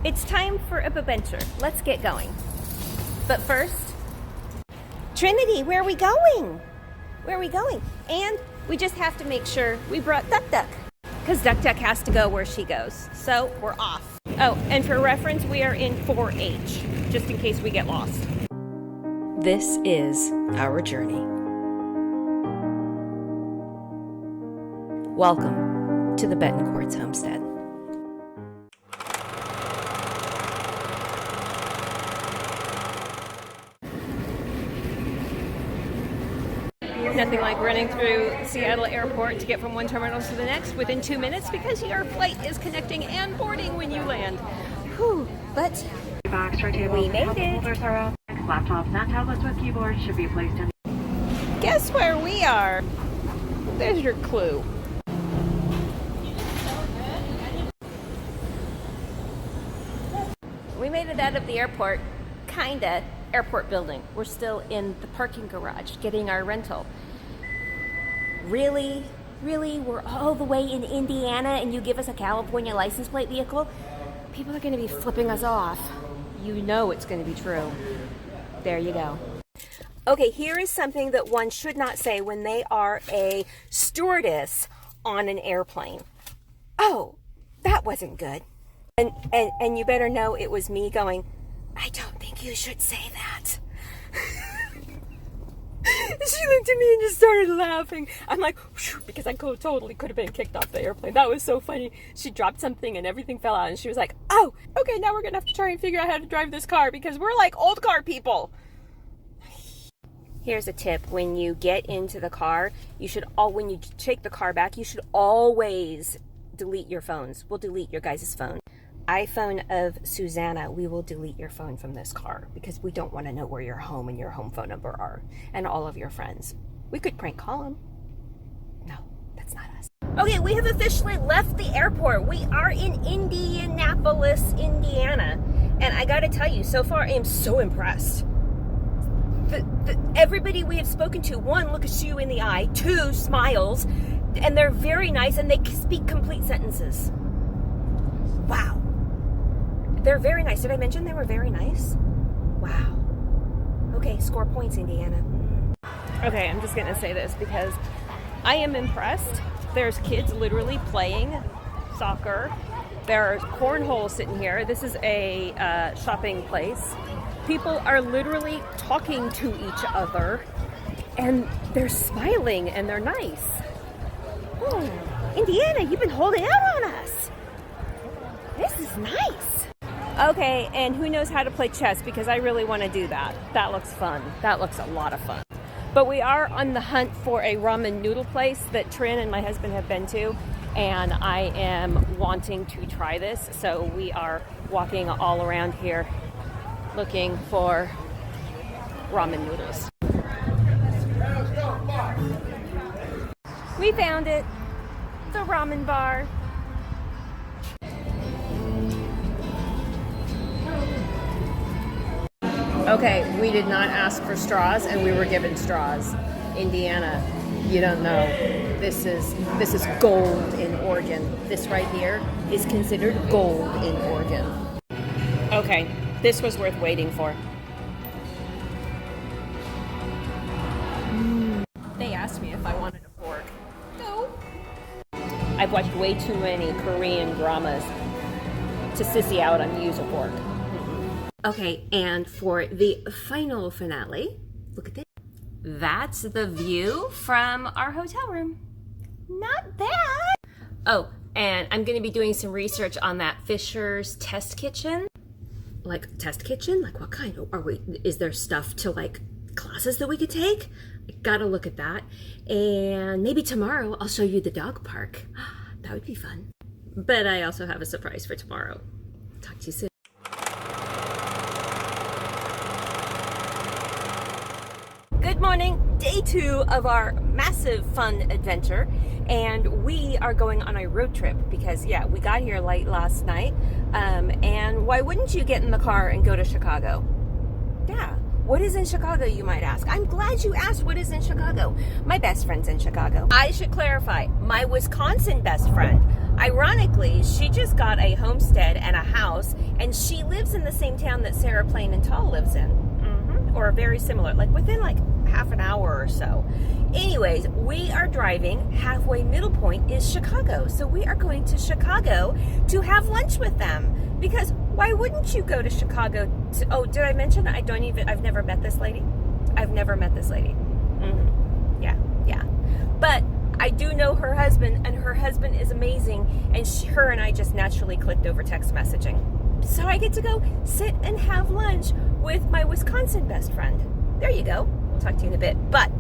It's time for a adventure. Let's get going. But first, Trinity, where are we going? Where are we going? And we just have to make sure we brought Duck Duck, because Duck Duck has to go where she goes. So we're off. Oh, and for reference, we are in 4-H, just in case we get lost. This is our journey. Welcome to the Betancourt's homestead. Nothing like running through Seattle Airport to get from one terminal to the next within 2 minutes, because your flight is connecting and boarding when you land. Whew, but we made it. Laptops and tablets with keyboards should be placed in. Guess where we are? There's your clue. We made it out of the airport, kinda, airport building. We're still in the parking garage getting our rental. Really? Really? We're all the way in Indiana and you give us a California license plate vehicle? People are going to be flipping us off. You know it's going to be true. There you go. Okay, here is something that one should not say when they are a stewardess on an airplane. Oh, that wasn't good. And you better know it was me going, I don't think you should say that. She looked at me and just started laughing. I'm like, because I totally could have been kicked off the airplane. That was so funny. She dropped something and everything fell out. And she was like, oh, okay, now we're going to have to try and figure out how to drive this car because we're like old car people. Here's a tip. When you get into the car, when you take the car back, you should always delete your phones. We'll delete your guys' phone. iPhone of Susanna, we will delete your phone from this car because we don't want to know where your home and your home phone number are and all of your friends. We could prank call them. No, that's not us. Okay, we have officially left the airport. We are in Indianapolis, Indiana. And I gotta tell you, so far I am so impressed. Everybody we have spoken to, one, looks you in the eye, two, smiles, and they're very nice and they speak complete sentences. Wow. They're very nice. Did I mention they were very nice? Wow. Okay, score points, Indiana. Okay, I'm just going to say this because I am impressed. There's kids literally playing soccer. There's cornhole sitting here. This is a shopping place. People are literally talking to each other, and they're smiling, and they're nice. Oh, Indiana, you've been holding out on us. This is nice. Okay, and who knows how to play chess, because I really want to do that. That looks fun. That looks a lot of fun. But we are on the hunt for a ramen noodle place that Trin and my husband have been to, and I am wanting to try this. So we are walking all around here looking for ramen noodles. We found it. The ramen bar. Okay, we did not ask for straws and we were given straws. Indiana, you don't know. This is gold in Oregon. This right here is considered gold in Oregon. Okay, this was worth waiting for. They asked me if I wanted a fork. No. I've watched way too many Korean dramas to sissy out on use a fork. Okay, and for the final finale, look at this. That's the view from our hotel room. Not bad. Oh, and I'm going to be doing some research on that Fisher's test kitchen. Like, test kitchen? Like, what kind? Is there stuff to, like, classes that we could take? I gotta look at that. And maybe tomorrow I'll show you the dog park. That would be fun. But I also have a surprise for tomorrow. Talk to you soon. Good morning, day 2 of our massive fun adventure, and we are going on a road trip because, yeah, we got here late last night, and why wouldn't you get in the car and go to Chicago? Yeah, What is in Chicago, you might ask? I'm glad you asked what is in Chicago. My best friend's in Chicago. I should clarify, my Wisconsin best friend. Ironically, she just got a homestead and a house, and she lives in the same town that Sarah Plain and Tall lives in. Or very similar, like within like half an hour or so. Anyways, we are driving. Halfway middle point is Chicago. So we are going to Chicago to have lunch with them. Because why wouldn't you go to Chicago? Oh, did I mention that I've never met this lady? I've never met this lady. Yeah. But I do know her husband, and her husband is amazing. And her and I just naturally clicked over text messaging. So I get to go sit and have lunch with my Wisconsin best friend. There you go. We'll talk to you in a bit. But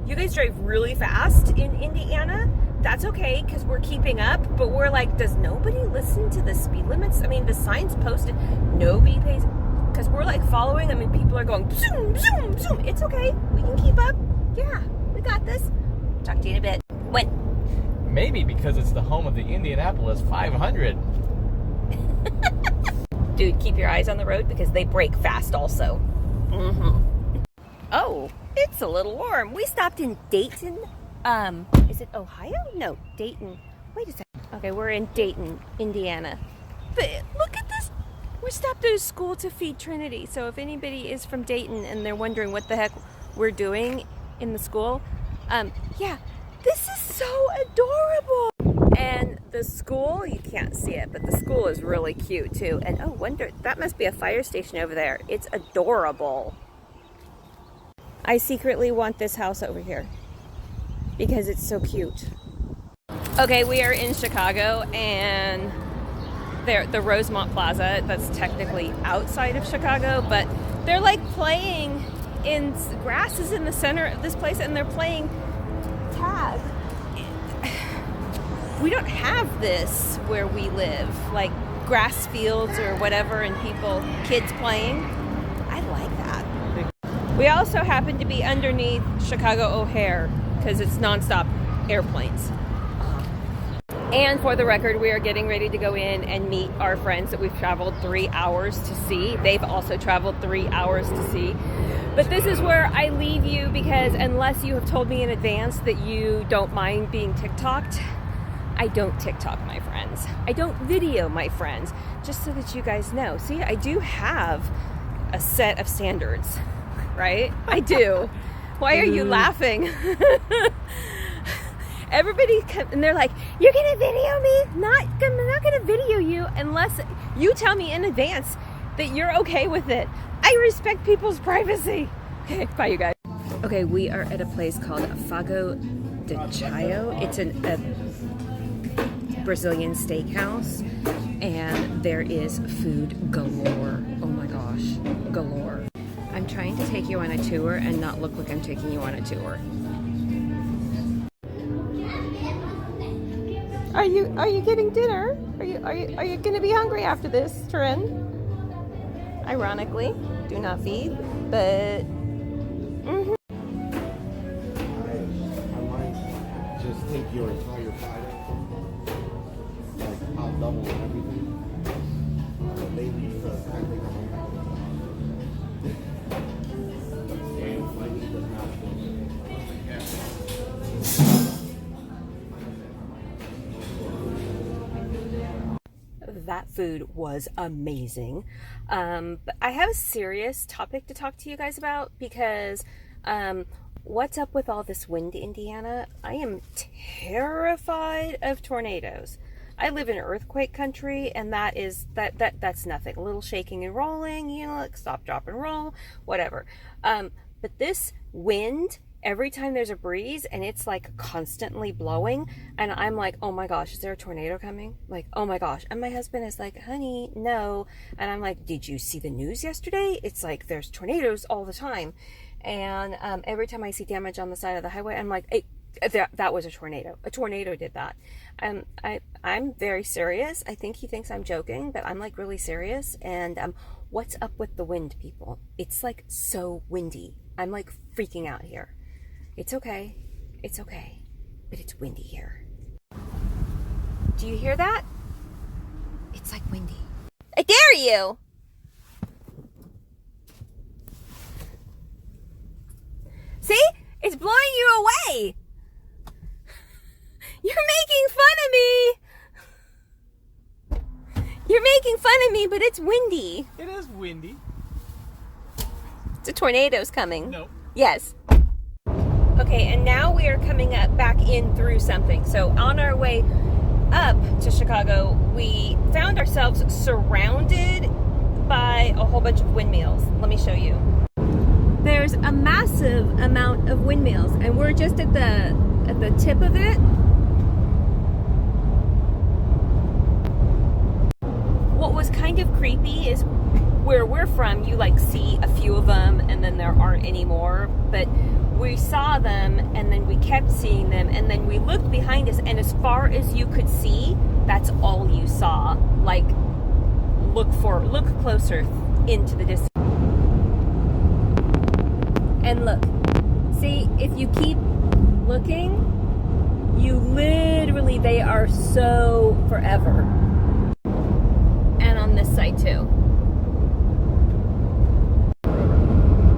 you guys drive really fast in Indiana. That's okay, because we're keeping up. But we're like, does nobody listen to the speed limits? I mean, the sign's posted. Nobody pays. Because we're like following. I mean, people are going zoom, zoom, zoom. It's okay. We can keep up. Yeah, we got this. Talk to you in a bit. When? Maybe because it's the home of the Indianapolis 500. Dude, keep your eyes on the road because they brake fast also. Oh, it's a little warm. We stopped in Dayton. Is it Ohio? No, Dayton. Wait a second. Okay, we're in Dayton, Indiana. But look at this. We stopped at a school to feed Trinity. So if anybody is from Dayton and they're wondering what the heck we're doing in the school, yeah, this is so adorable. And the school, you can't see it, but the school is really cute too. And oh, wonder, that must be a fire station over there. It's adorable. I secretly want this house over here because it's so cute. Okay, we are in Chicago, and the Rosemont Plaza, that's technically outside of Chicago, but they're like playing in, grass is in the center of this place, and they're playing tag. We don't have this where we live, like grass fields or whatever, and kids playing. I like that. We also happen to be underneath Chicago O'Hare because it's nonstop airplanes. And for the record, we are getting ready to go in and meet our friends that we've traveled 3 hours to see. They've also traveled 3 hours to see. But this is where I leave you, because unless you have told me in advance that you don't mind being TikToked, I don't TikTok my friends. I don't video my friends, just so that you guys know. See, I do have a set of standards, right? I do. Why are you laughing? Everybody, and they're like, you're gonna video me? I'm not gonna video you unless you tell me in advance that you're okay with it. I respect people's privacy. Okay, bye you guys. Okay, we are at a place called Fago de Chao. It's a Brazilian steakhouse, and there is food galore. Oh my gosh, galore. I'm trying to take you on a tour and not look like I'm taking you on a tour. Are you getting dinner? Are you gonna be hungry after this, Trin? Ironically, do not feed, but I might just take your entire file, like I'll double everything. Maybe I think my niece does not. that food was amazing. But I have a serious topic to talk to you guys about, because what's up with all this wind, Indiana? I am terrified of tornadoes. I live in earthquake country, and that's nothing. A little shaking and rolling, like stop, drop, and roll, whatever. But this wind, every time there's a breeze and it's like constantly blowing, and I'm like, oh my gosh, is there a tornado coming? Like, oh my gosh. And my husband is like, honey, no. And I'm like, did you see the news yesterday? It's like there's tornadoes all the time. And every time I see damage on the side of the highway, I'm like, hey, that was a tornado. A tornado did that. I'm very serious. I think he thinks I'm joking, but I'm like really serious. And what's up with the wind, people? It's like so windy. I'm like freaking out here. It's okay. It's okay. But it's windy here. Do you hear that? It's like windy. I dare you! See? It's blowing you away. You're making fun of me. You're making fun of me, but it's windy. It is windy. The tornado's coming. Nope. Yes. Okay, and now we are coming up back in through something. So on our way up to Chicago, we found ourselves surrounded by a whole bunch of windmills. Let me show you. There's a massive amount of windmills, and we're just at the tip of it. What was kind of creepy is where we're from, you like see a few of them and then there aren't any more, but we saw them and then we kept seeing them, and then we looked behind us, and as far as you could see, that's all you saw. Like, look closer into the distance. And look, see, if you keep looking, you literally, they are so forever. And on this side too.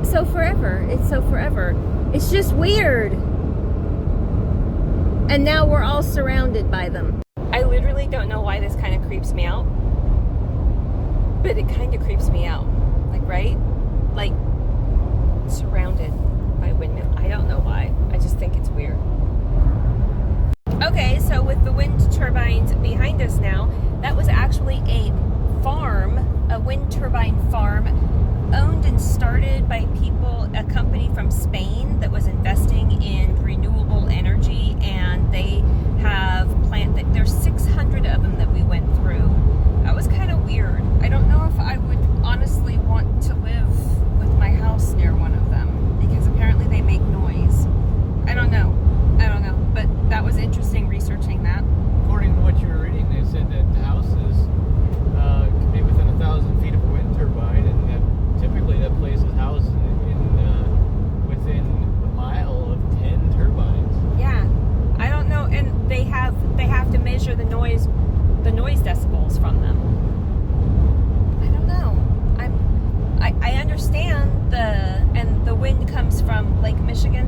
So forever. It's so forever. It's just weird. And now we're all surrounded by them. I literally don't know why this kind of creeps me out. But it kind of creeps me out. Like, right? Like, surrounded by windmill. I don't know why. I just think it's weird. Okay, so with the wind turbines behind us now, that was actually a farm, a wind turbine farm, owned and started by people, a company from Spain that was investing in renewable energy, and they have there's 600 of them that we went through. That was kind of weird. I don't know if I would honestly want to live with my house near one of them, because apparently they make noise. I don't know, but that was interesting researching that. According to what you were reading, they said that the houses could be within 1,000 feet of a wind turbine, and that typically that place is housed within a mile of 10 turbines. Yeah, I don't know, and they have to measure the noise decibels from them. I don't know. I understand the wind comes from Lake Michigan,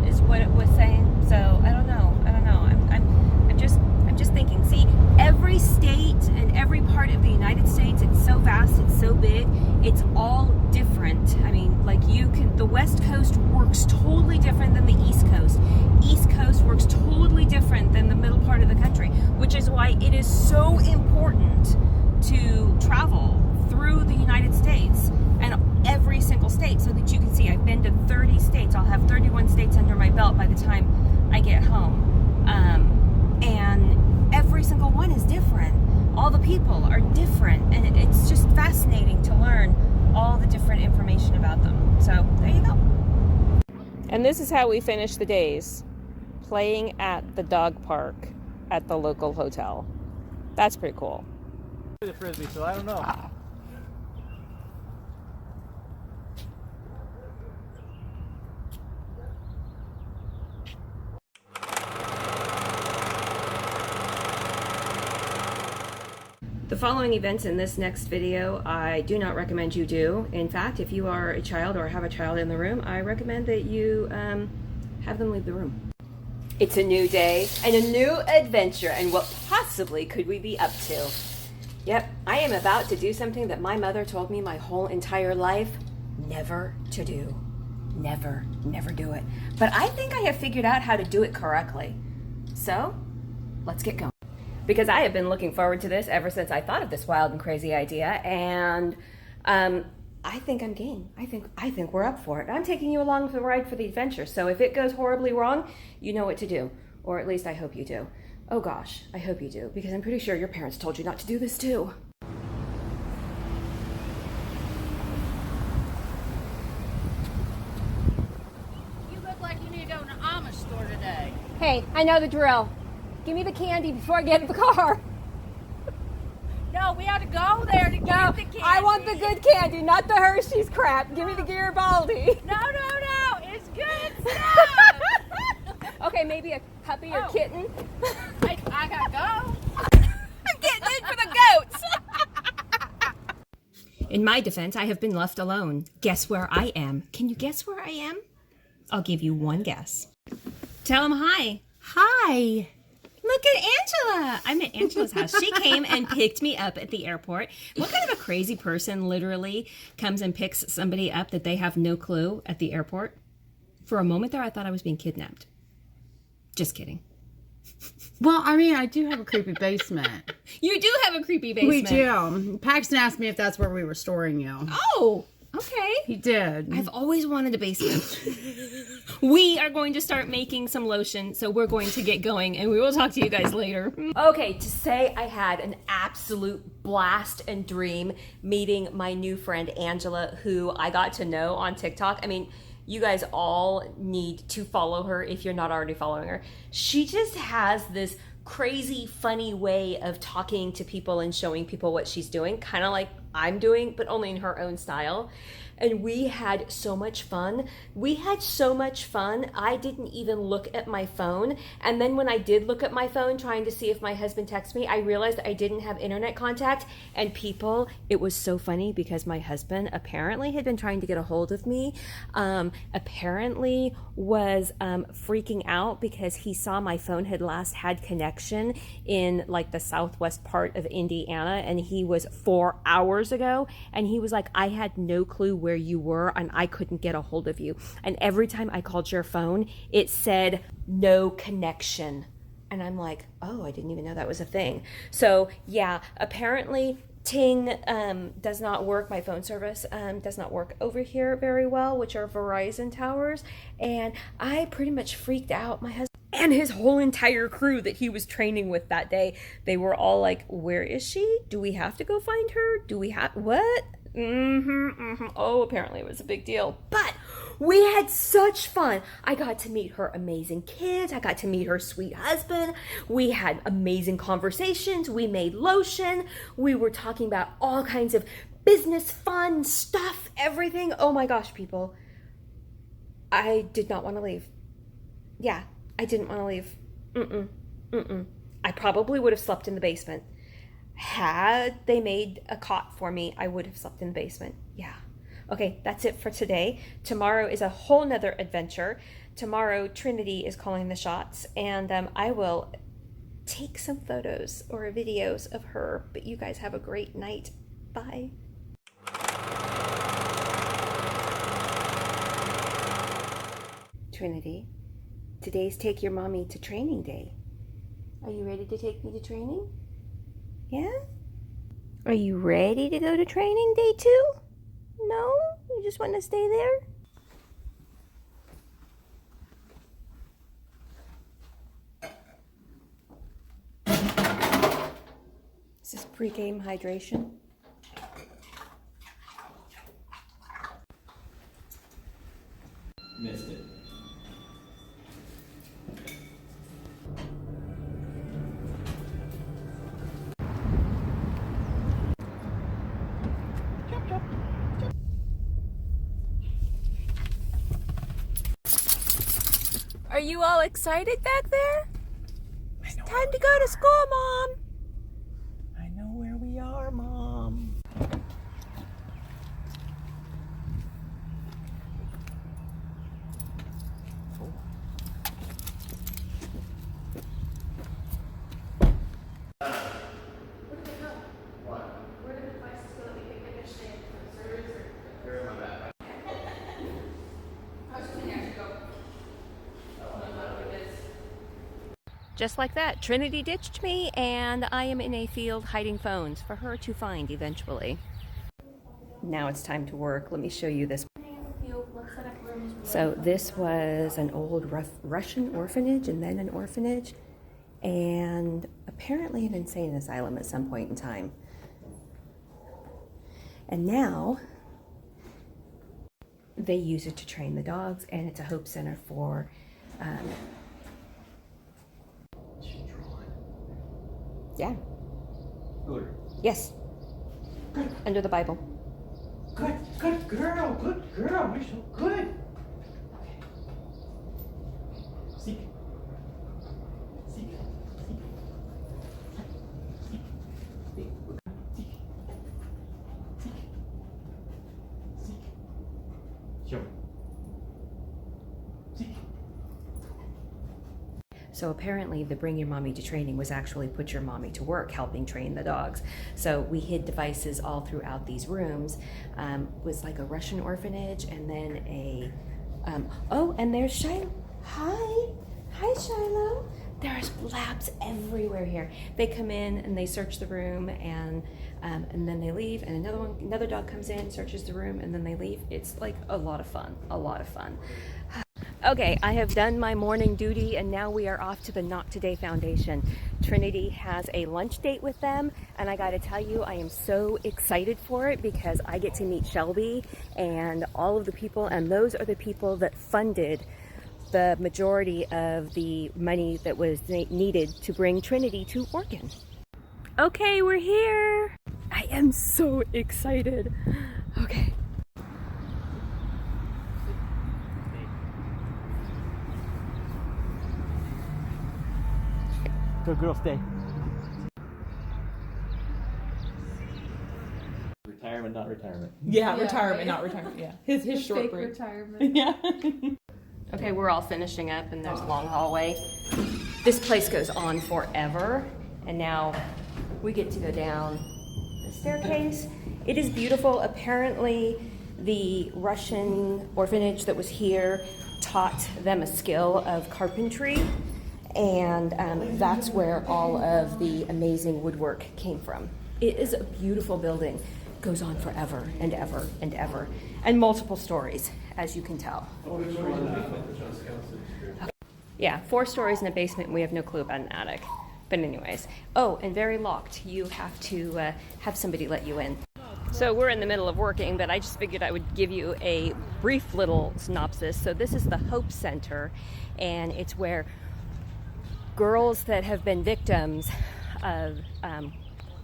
is what it was saying. So I don't know. I'm just thinking. See, every state and every part of the United States, it's so vast, it's so big, it's all different. I mean, like the West Coast works totally different than the East Coast. East Coast works totally different than the middle part of the country, which is why it is so important to travel through the United States and every single state so that you can see. I've been to 30 states. I'll have 31 states under my belt by the time I get home. And every single one is different. All the people are different, and it's just fascinating to learn all the different information about them. So there you go. And this is how we finish the days, playing at the dog park at the local hotel. That's pretty cool. The frisbee, so I don't know. The following events in this next video, I do not recommend you do. In fact, if you are a child or have a child in the room, I recommend that you have them leave the room. It's a new day and a new adventure, and what possibly could we be up to? Yep, I am about to do something that my mother told me my whole entire life never to do. Never do it. But I think I have figured out how to do it correctly. So, let's get going. Because I have been looking forward to this ever since I thought of this wild and crazy idea, and I think I'm game. I think we're up for it. I'm taking you along for the ride for the adventure, so if it goes horribly wrong, you know what to do. Or at least I hope you do. Oh gosh, I hope you do, because I'm pretty sure your parents told you not to do this too. You look like you need to go to an Amish store today. Hey, I know the drill. Give me the candy before I get in the car. No, we had to go there to get the candy. I want the good candy, not the Hershey's crap. Give me the Garibaldi. No, it's good stuff. Okay, maybe a puppy or kitten. I gotta go. I'm getting in for the goats. In my defense, I have been left alone. Guess where I am? Can you guess where I am? I'll give you one guess. Tell him hi. Hi. Look at Angela. I'm at Angela's house. She came and picked me up at the airport. What kind of a crazy person literally comes and picks somebody up that they have no clue at the airport? For a moment there, I thought I was being kidnapped. Just kidding. Well, I mean, I do have a creepy basement. You do have a creepy basement. We do. Paxton asked me if that's where we were storing you. Oh, okay. He did. I've always wanted a basement. We are going to start making some lotion, so we're going to get going, and we will talk to you guys later. Okay, to say I had an absolute blast and dream meeting my new friend Angela, who I got to know on TikTok. I mean, you guys all need to follow her if you're not already following her. She just has this crazy, funny way of talking to people and showing people what she's doing, kind of like I'm doing, but only in her own style. And we had so much fun. I didn't even look at my phone. And then when I did look at my phone trying to see if my husband texted me, I realized I didn't have internet contact. And people, it was so funny because my husband apparently had been trying to get a hold of me. Apparently was freaking out because he saw my phone had last had connection in like the southwest part of Indiana, and he was 4 hours ago, and he was like, I had no clue where you were and I couldn't get a hold of you. And every time I called your phone, it said no connection. And I'm like, oh, I didn't even know that was a thing. So yeah, apparently Ting does not work. My phone service does not work over here very well, which are Verizon towers. And I pretty much freaked out. My husband and his whole entire crew that he was training with that day, they were all like, where is she? Do we have to go find her? Do we have, what? Oh, apparently it was a big deal. But we had such fun. I got to meet her amazing kids. I got to meet her sweet husband. We had amazing conversations. We made lotion. We were talking about all kinds of business, fun stuff, everything. Oh my gosh, people. I did not want to leave. Yeah, I didn't want to leave. I probably would have slept in the basement. Had they made a cot for me, I would have slept in the basement. Yeah. Okay, that's it for today. Tomorrow is a whole nother adventure. Tomorrow, Trinity is calling the shots, and I will take some photos or videos of her. But you guys have a great night. Bye. Trinity, today's Take Your Mommy to Training Day. Are you ready to take me to training? Yeah? Are you ready to go to training day too? No? You just want to stay there? Is this pre-game hydration? Missed it. Are you all excited back there? It's time to go to school, Mom. I know where we are, Mom. Just like that, Trinity ditched me, and I am in a field hiding phones for her to find eventually. Now it's time to work. Let me show you this. So this was an old Russian orphanage, and then an orphanage, and apparently an insane asylum at some point in time. And now they use it to train the dogs, and it's a hope center for yeah. Good. Yes. Under the Bible. Good girl, good girl. You're so good. Okay. Seek. Seek. Seek. Seek. Seek. So apparently the bring your mommy to training was actually put your mommy to work helping train the dogs. So we hid devices all throughout these rooms. Was like a Russian orphanage, and then a, oh, and there's Shiloh. Hi Shiloh. There's labs everywhere here. They come in and they search the room, and then they leave, and another dog comes in, searches the room, and then they leave. It's like a lot of fun, a lot of fun. Okay, I have done my morning duty, and now we are off to the Not Today Foundation. Trinity has a lunch date with them, and I gotta tell you, I am so excited for it because I get to meet Shelby and all of the people, and those are the people that funded the majority of the money that was needed to bring Trinity to Oregon. Okay, we're here. I am so excited. Okay. Good girl, stay. Retirement, not retirement. Yeah, retirement, not retirement. Yeah, his short Fake break. retirement. Yeah. Okay, we're all finishing up, and there's a long hallway. This place goes on forever, and now we get to go down the staircase. It is beautiful. Apparently, the Russian orphanage that was here taught them a skill of carpentry, and that's where all of the amazing woodwork came from. It is a beautiful building. It goes on forever and ever and ever, and multiple stories, as you can tell. Yeah, 4 stories in a basement. We have no clue about an attic. But anyways, oh, and very locked. You have to have somebody let you in. So we're in the middle of working, but I just figured I would give you a brief little synopsis. So this is the Hope Center, and it's where girls that have been victims of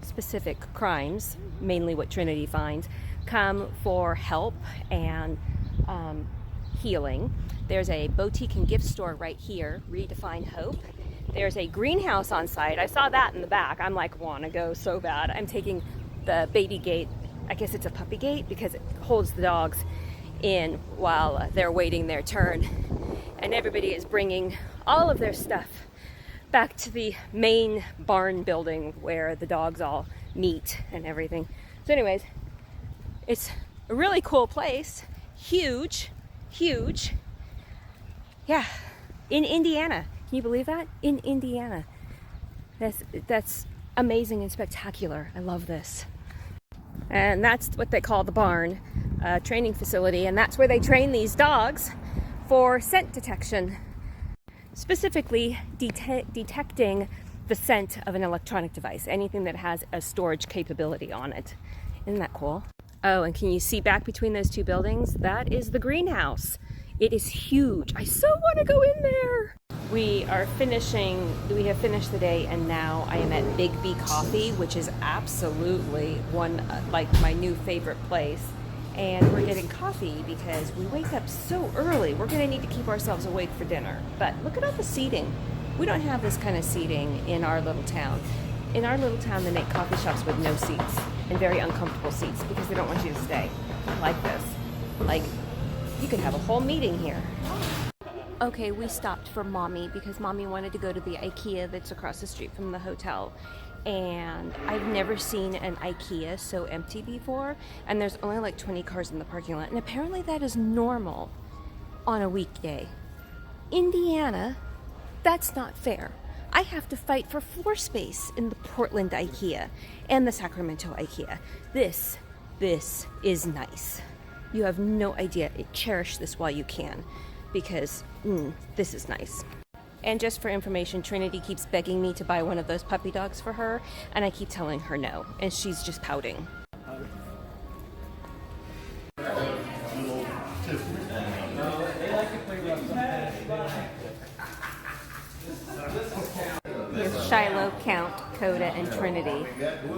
specific crimes, mainly what Trinity finds, come for help and healing. There's a boutique and gift store right here, Redefine Hope. There's a greenhouse on site. I saw that in the back. I'm like, want to go so bad. I'm taking the baby gate. I guess it's a puppy gate because it holds the dogs in while they're waiting their turn. And everybody is bringing all of their stuff back to the main barn building where the dogs all meet and everything. So anyways, it's a really cool place. Huge. Yeah, in Indiana. Can you believe that? In Indiana. That's amazing and spectacular. I love this. And that's what they call the barn, training facility, and that's where they train these dogs for scent detection. Specifically, detecting the scent of an electronic device, anything that has a storage capability on it. Isn't that cool? Oh, and can you see back between those 2 buildings? That is the greenhouse. It is huge. I so want to go in there. We have finished the day, and now I am at Big B Coffee, which is absolutely like my new favorite place. And we're getting coffee because we wake up so early. We're gonna need to keep ourselves awake for dinner. But look at all the seating. We don't have this kind of seating in our little town. In our little town, they make coffee shops with no seats and very uncomfortable seats because they don't want you to stay like this. Like, you could have a whole meeting here. Okay, we stopped for Mommy because Mommy wanted to go to the IKEA that's across the street from the hotel. And I've never seen an IKEA so empty before, and there's only like 20 cars in the parking lot, and apparently that is normal on a weekday. Indiana, that's not fair. I have to fight for floor space in the Portland IKEA and the Sacramento IKEA. This is nice. You have no idea. Cherish this while you can, because this is nice. And just for information, Trinity keeps begging me to buy one of those puppy dogs for her, and I keep telling her no, and she's just pouting. Here's Shiloh Count. Dakota, and Trinity,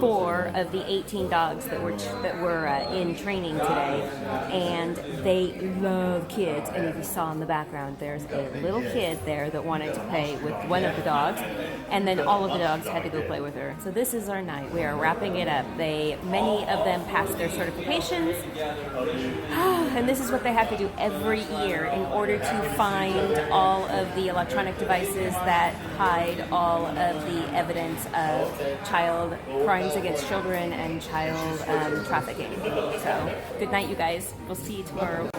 4 of the 18 dogs that were in training today, and they love kids. And if you saw in the background, there's a little kid there that wanted to play with one of the dogs, and then all of the dogs had to go play with her. So this is our night. We are wrapping it up. Many of them passed their certifications, and this is what they have to do every year in order to find all of the electronic devices that hide all of the evidence of child crimes against children and child trafficking. So, good night, you guys. We'll see you tomorrow.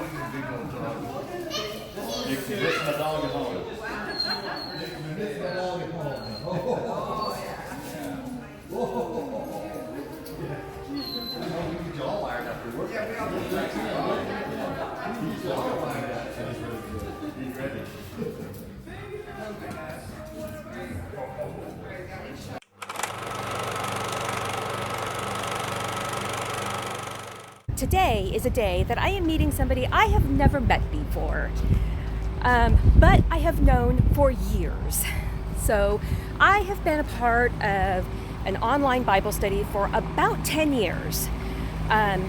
Today is a day that I am meeting somebody I have never met before, but I have known for years. So I have been a part of an online Bible study for about 10 years.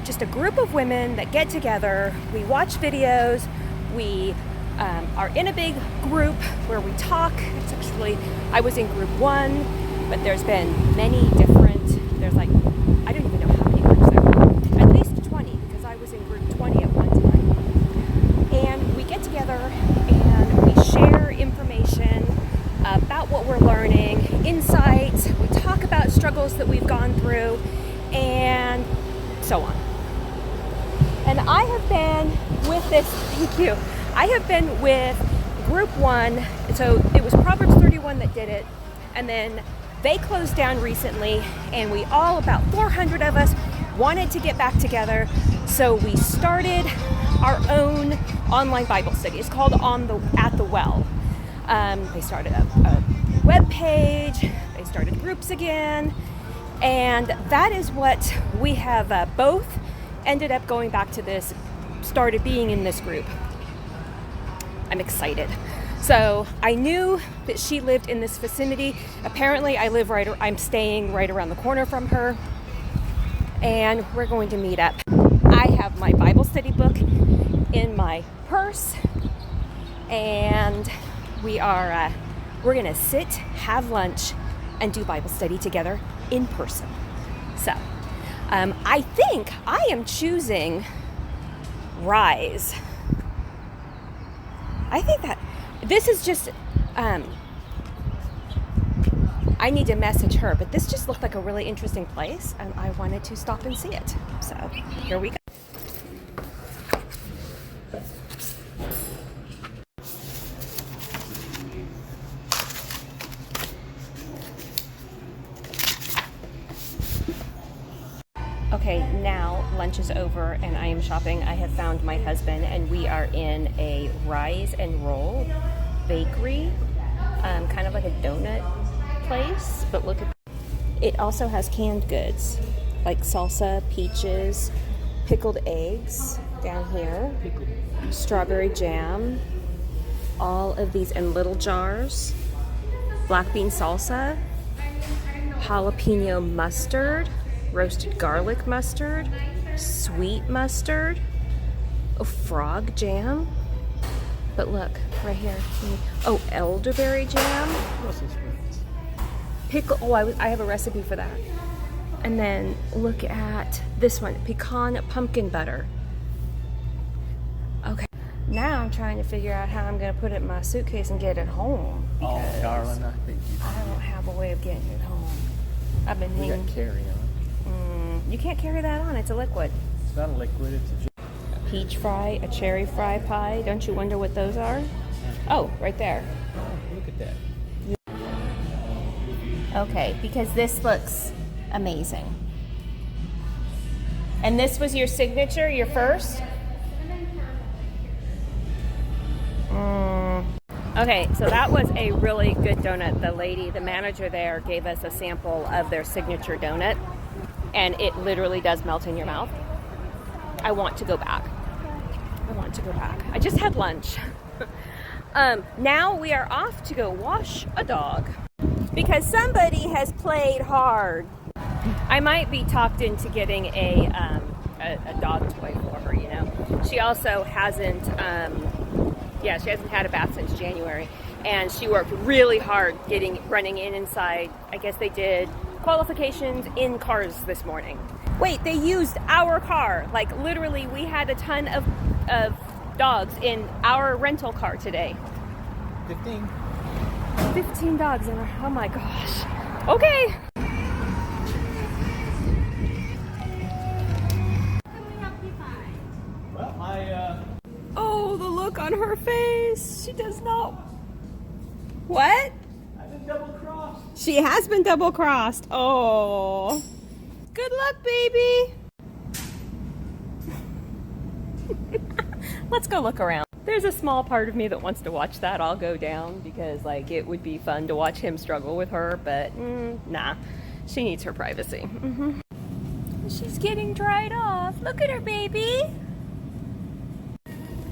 Just a group of women that get together, we watch videos, we are in a big group where we talk. It's actually, I was in group 1, but there's been many different, there's like, I don't even know how many groups there are, at least 20, because I was in group 20 at one time. And we get together and we share information about what we're learning, insights, we talk about struggles that we've gone through, and so on. And I have been with this, thank you, I have been with group 1, so it was Proverbs 31 that did it, and then they closed down recently, and we all, about 400 of us, wanted to get back together, so we started our own online Bible study. It's called At the Well. They started a web page, they started groups again, and that is what we have both ended up going back to this, started being in this group. I'm excited. So I knew that she lived in this vicinity. Apparently I'm staying right around the corner from her, and we're going to meet up. I have my Bible study book in my purse, and we're gonna sit, have lunch, and do Bible study together in person. So I think I am choosing Rise. I think that this is just, I need to message her, but this just looked like a really interesting place, and I wanted to stop and see it. So here we go. Okay, now lunch is over and I am shopping. I have found my husband and we are in a Rise and Roll bakery, kind of like a donut place, but look at it. Also has canned goods like salsa, peaches, pickled eggs down here, strawberry jam, all of these in little jars, black bean salsa, jalapeno mustard, roasted garlic mustard, sweet mustard, frog jam. But look, right here. Oh, elderberry jam. Pickle. Oh, I have a recipe for that. And then look at this one, pecan pumpkin butter. Okay. Now I'm trying to figure out how I'm going to put it in my suitcase and get it home. Oh, darling, I think I don't have a way of getting it home. I've been you hanging. got carry on. You can't carry that on. It's a liquid. It's not a liquid, it's A peach fry, a cherry fry pie. Don't you wonder what those are? Oh, right there. Oh, look at that. Okay, because this looks amazing. And this was your signature, your first? Okay, so that was a really good donut. The manager there, gave us a sample of their signature donut, and it literally does melt in your mouth. I want to go back. I just had lunch. Now we are off to go wash a dog. because somebody has played hard. I might be talked into getting a dog toy for her, you know. She also hasn't, she hasn't had a bath since January, and she worked really hard running inside. I guess they did qualifications in cars this morning. Wait, they used our car. Like literally, we had a ton of dogs in our rental car today. 15 dogs in our, oh my gosh. Okay. Well, Oh, the look on her face. She does not. What? I've been double crossed. She has been double crossed. Oh. Good luck, baby. Let's go look around. There's a small part of me that wants to watch that all go down because, like, it would be fun to watch him struggle with her, but nah. She needs her privacy. She's getting dried off. Look at her, baby.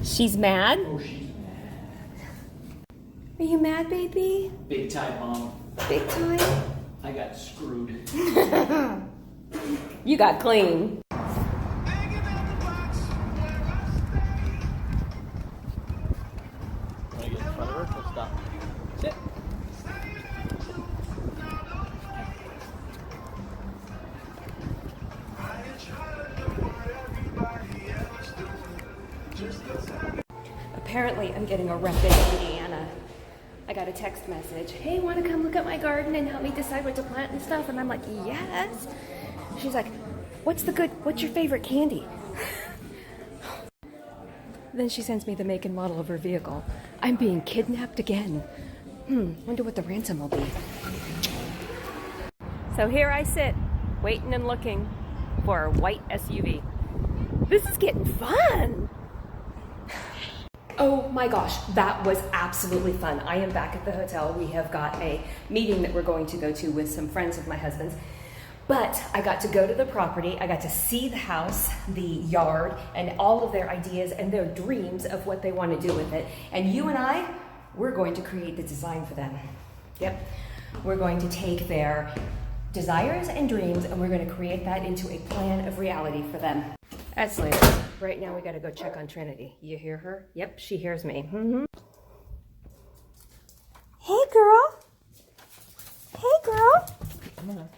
She's mad? Oh, she's mad. Are you mad, baby? Big time, Mom. Big time? I got screwed. You got clean. Want to get in front of her? Let's stop. Sit. Apparently, I'm getting a rep in Indiana. I got a text message. Hey, want to come look at my garden and help me decide what to plant and stuff? And I'm like, yes. She's like, what's your favorite candy? Then she sends me the make and model of her vehicle. I'm being kidnapped again. Wonder what the ransom will be. So here I sit, waiting and looking for a white SUV. This is getting fun. Oh my gosh, that was absolutely fun. I am back at the hotel. We have got a meeting that we're going to go to with some friends of my husband's. But I got to go to the property, I got to see the house, the yard, and all of their ideas and their dreams of what they want to do with it. And you and I, we're going to create the design for them. Yep. We're going to take their desires and dreams and we're going to create that into a plan of reality for them. That's later. Right now we got to go check on Trinity. You hear her? Yep, she hears me. Hey, girl. Hey, girl. Come on.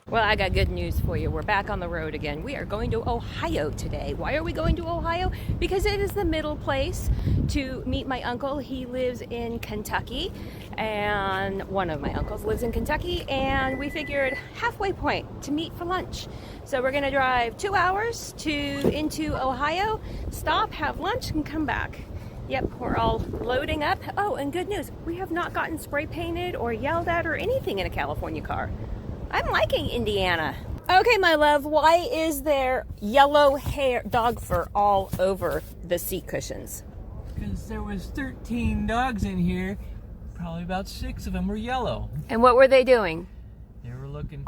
Well, I got good news for you. We're back on the road again. We are going to Ohio today. Why are we going to Ohio? Because it is the middle place to meet my uncle. He lives in Kentucky, and one of my uncles lives in Kentucky, and we figured halfway point to meet for lunch. So we're gonna drive 2 hours into Ohio, stop, have lunch, and come back. Yep, we're all loading up. Oh, and good news, we have not gotten spray painted or yelled at or anything in a California car. I'm liking Indiana. Okay, my love, why is there yellow hair, dog fur all over the seat cushions? Because there was 13 dogs in here. Probably about 6 of them were yellow. And what were they doing? They were looking.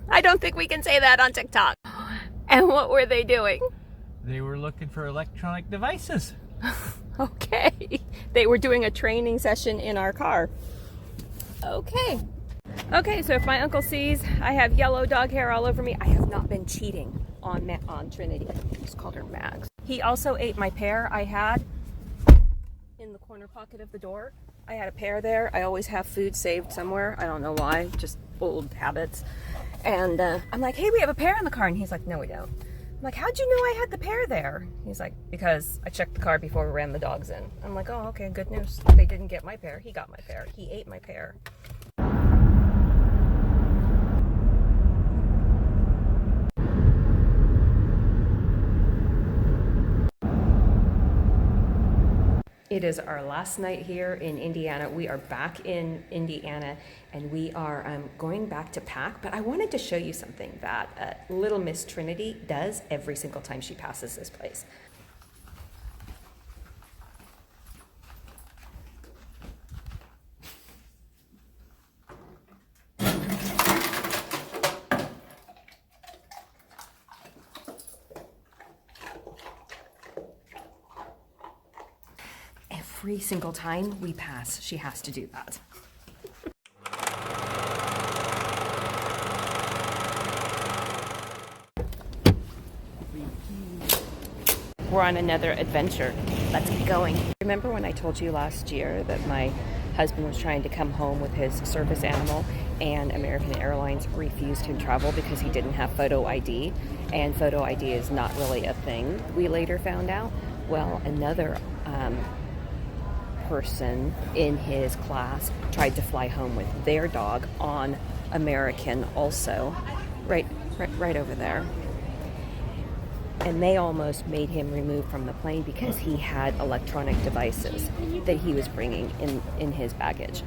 I don't think we can say that on TikTok. And what were they doing? They were looking for electronic devices. Okay. They were doing a training session in our car. Okay. Okay, so if my uncle sees I have yellow dog hair all over me, I have not been cheating on Trinity. I just called her Max. He also ate my pear I had in the corner pocket of the door. I had a pear there. I always have food saved somewhere. I don't know why, just old habits. And I'm like, hey, we have a pear in the car. And he's like, no, we don't. I'm like, how'd you know I had the pear there? He's like, because I checked the car before we ran the dogs in. I'm like, oh, okay, good news. They didn't get my pear. He got my pear. He ate my pear. It is our last night here in Indiana. We are back in Indiana and we are going back to pack, but I wanted to show you something that little Miss Trinity does every single time she passes this place. every single time we pass, she has to do that. We're on another adventure. Let's get going. Remember when I told you last year that my husband was trying to come home with his service animal and American Airlines refused him travel because he didn't have photo ID, and photo ID is not really a thing, we later found out? Well, another person in his class tried to fly home with their dog on American also, right over there. And they almost made him removed from the plane because he had electronic devices that he was bringing in his baggage,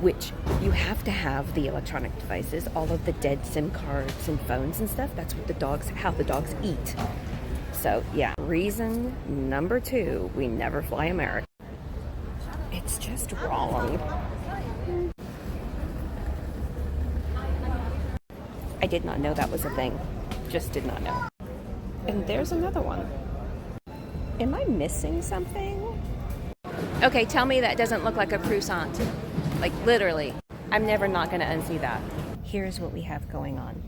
which you have to have the electronic devices, all of the dead SIM cards and phones and stuff. That's what how the dogs eat. So yeah, reason number 2, we never fly American. It's just wrong. I did not know that was a thing. Just did not know. And there's another one. Am I missing something? Okay, tell me that doesn't look like a croissant. Like literally. I'm never not gonna unsee that. Here's what we have going on.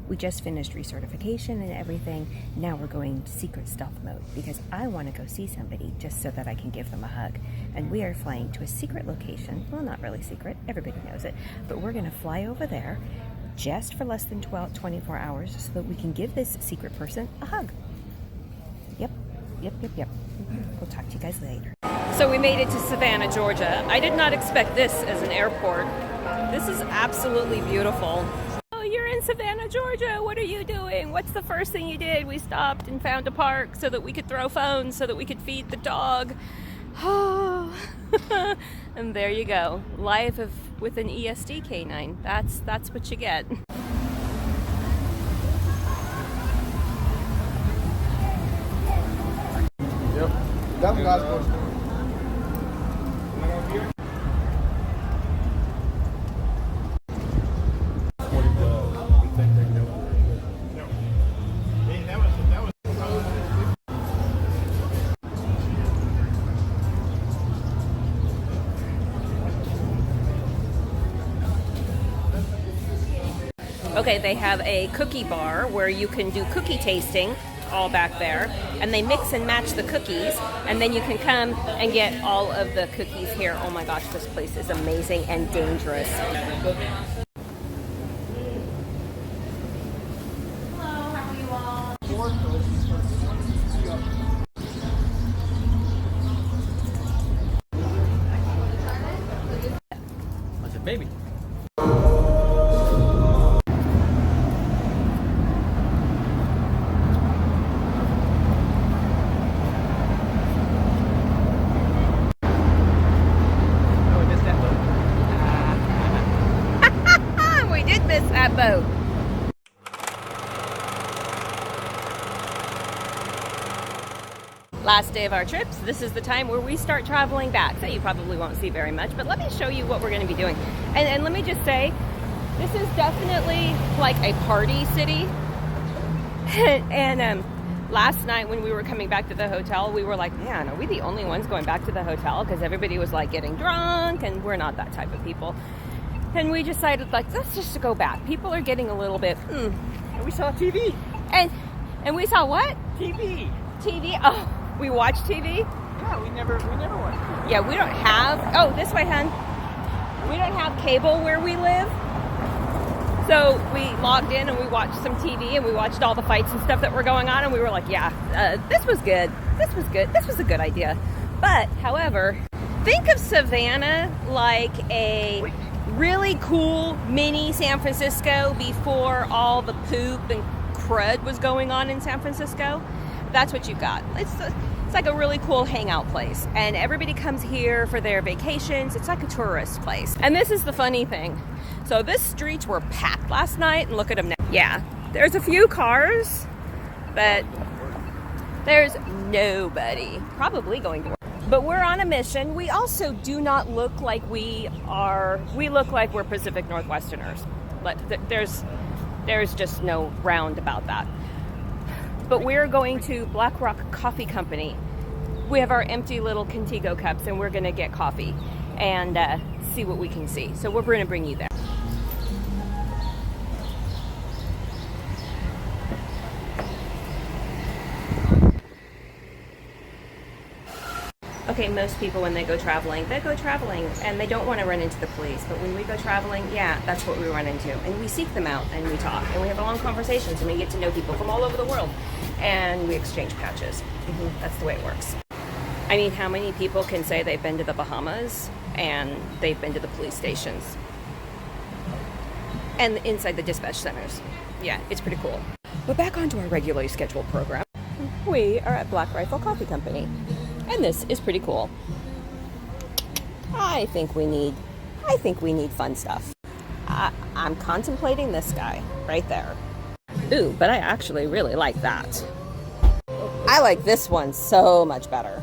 We just finished recertification and everything. Now we're going to secret stealth mode because I want to go see somebody just so that I can give them a hug. And we are flying to a secret location. Well, not really secret. Everybody knows it. But we're going to fly over there just for less than 24 hours so that we can give this secret person a hug. Yep. We'll talk to you guys later. So we made it to Savannah, Georgia. I did not expect this as an airport. This is absolutely beautiful. Oh, you're in Savannah, Georgia. What are you doing? What's the first thing you did? We stopped and found a park so that we could throw phones, so that we could feed the dog. Oh, and there you go. Life with an ESD canine. That's what you get. Yep. That one guy's supposed to. Okay, they have a cookie bar where you can do cookie tasting all back there, and they mix and match the cookies, and then you can come and get all of the cookies here. Oh my gosh, this place is amazing and dangerous. I said, baby. Boat. Last day of our trip, so this is the time where we start traveling back. So you probably won't see very much, but let me show you what we're going to be doing. And let me just say, this is definitely like a party city. and last night when we were coming back to the hotel, we were like, man, are we the only ones going back to the hotel? Because everybody was like getting drunk, and we're not that type of people. And we decided, like, let's just go back. People are getting a little bit, And we saw TV. And we saw what? TV. TV? Oh, we watch TV? Yeah, we never watched TV. Yeah, we don't have, oh, this way, hun. We don't have cable where we live. So we logged in and we watched some TV and we watched all the fights and stuff that were going on. And we were like, yeah, this was good. This was good. This was a good idea. But, however, think of Savannah like a really cool mini San Francisco before all the poop and crud was going on in San Francisco. That's what you got. It's like a really cool hangout place, and everybody comes here for their vacations. It's like a tourist place. And this is the funny thing. So the streets were packed last night, and look at them now. Yeah, there's a few cars, but there's nobody probably going to work. But we're on a mission. We also do not look like we look like we're Pacific Northwesterners. There's just no round about that. But we're going to Black Rock Coffee Company We have our empty little Contigo cups, and we're gonna get coffee and see what we can see. So we're gonna bring you there. Okay, most people when they go traveling and they don't want to run into the police. But when we go traveling, yeah, that's what we run into. And we seek them out and we talk and we have long conversations and we get to know people from all over the world and we exchange patches. That's the way it works. I mean, how many people can say they've been to the Bahamas and they've been to the police stations and inside the dispatch centers? Yeah, it's pretty cool. But back onto our regularly scheduled program. We are at Black Rifle Coffee Company. And this is pretty cool. I think we need fun stuff. I'm contemplating this guy right there. Ooh, but I actually really like that. I like this one so much better.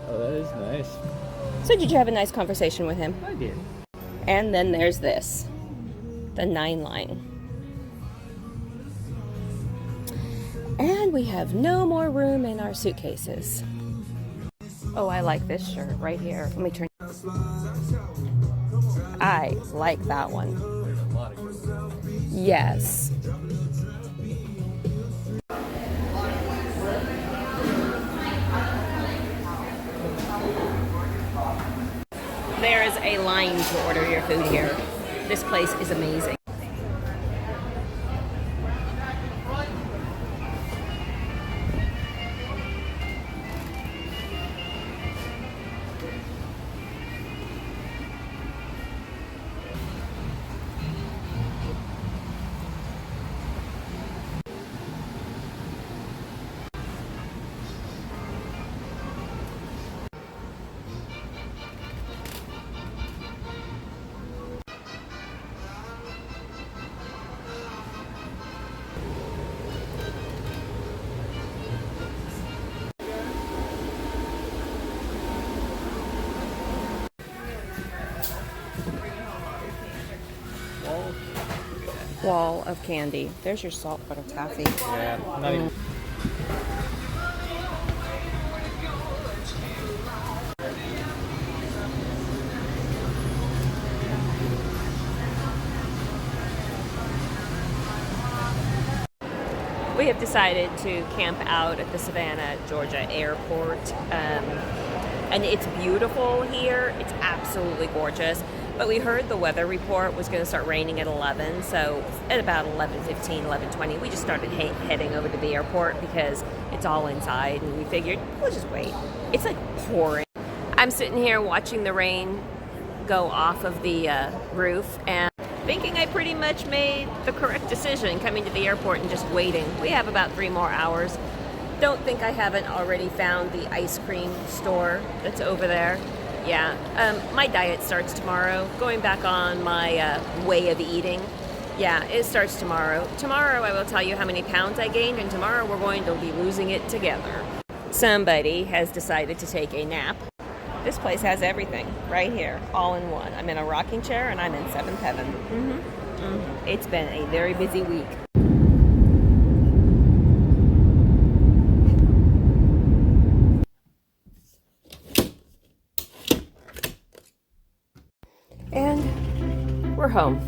Oh, that is nice. So did you have a nice conversation with him? I did. And then there's this, the 9 line. And we have no more room in our suitcases. Oh, I like this shirt right here. Let me turn. I like that one. There's a lot of good ones. Yes. There is a line to order your food here. This place is amazing. Wall of candy. There's your salt butter taffy. Yeah, not even. We have decided to camp out at the Savannah, Georgia airport. And it's beautiful here. It's absolutely gorgeous. But we heard the weather report was going to start raining at 11. So at about 11:15, 11:20, we just started heading over to the airport because it's all inside. And we figured, we'll just wait. It's like pouring. I'm sitting here watching the rain go off of the roof and thinking I pretty much made the correct decision coming to the airport and just waiting. We have about 3 more hours. Don't think I haven't already found the ice cream store that's over there. Yeah, my diet starts tomorrow. Going back on my way of eating. Yeah, it starts tomorrow. Tomorrow I will tell you how many pounds I gained, and tomorrow we're going to be losing it together. Somebody has decided to take a nap. This place has everything right here, all in one. I'm in a rocking chair and I'm in 7th heaven. It's been a very busy week. And we're home.